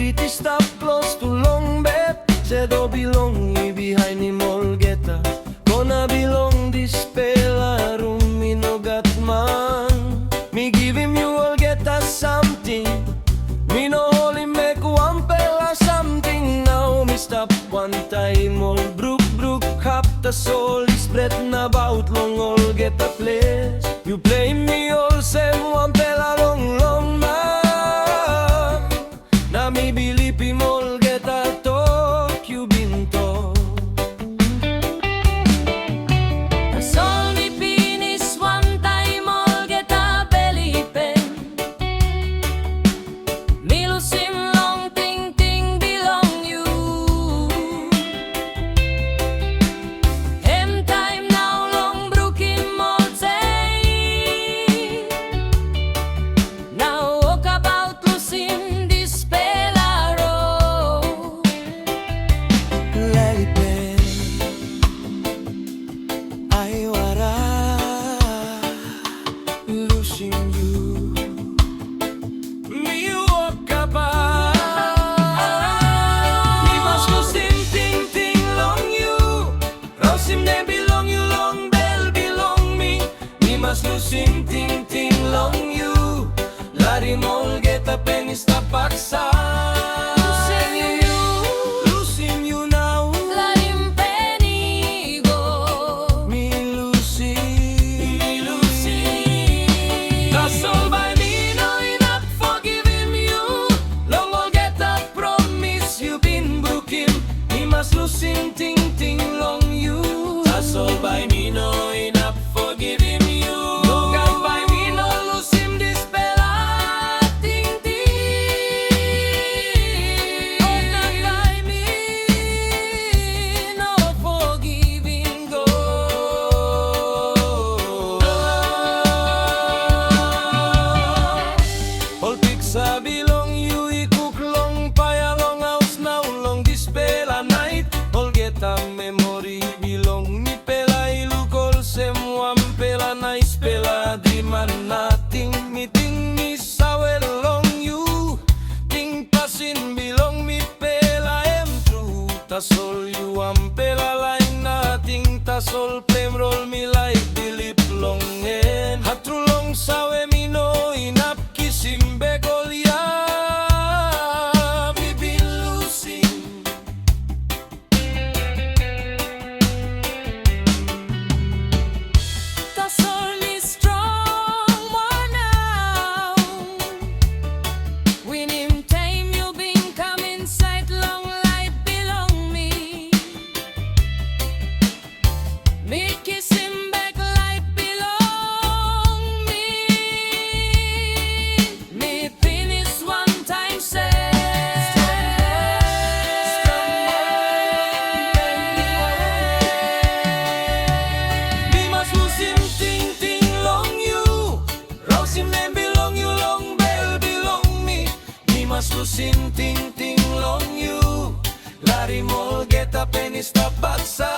pretty stop close to long bed. Said oh belong me behind him all geta. Gonna belong this pela room me no got man. Me give him you all geta something. Me no only make one pela something. Now me stop one time all brook hap the soul is spreading about long all get a place. You play me all same one pela long man. Na me believe him all get a talk you been talk. That's all me penis one time all get a belly pain. Me Lusim long Tingting belong you. Him time now long brook him all say. Now walk about Lusim this pelaro. Laipen ay wara losing you. Me walk about. Me must losing ting long you. Lusim ne belong you long bell belong me. Me must losing ting long you. Lari mol get a penny stop paksa. Losing you now. Larim penigo. Me losing. That's all by me, no enough forgiving you. Long all get a promise you been broken. Me must losing ting long you. That's all by me, no enough forgiving you. No can by me, no losing this bella ting. Oh, not by me, no forgiving go. All pizza belong you, cook long paya long house now long this pela night. All get a memory belong me pela ilu call sem one pela nice pela dream and nothing meeting me sawe long you. Ting pasin belong me pela em true. Tasol you am pela line nothing. Tasol flame roll me like Dilip long en. Hatru long sawe me no inap kisim begol ya. Me been losing. That's only strong more now. When him time you been coming sight long life belong me. Me kiss him back life belong me. Me finish one time say. Me must losing ting long you. Lusim name belong you long bell belong me. Me must losing ting long you. Lari mol get a penny stop baksa.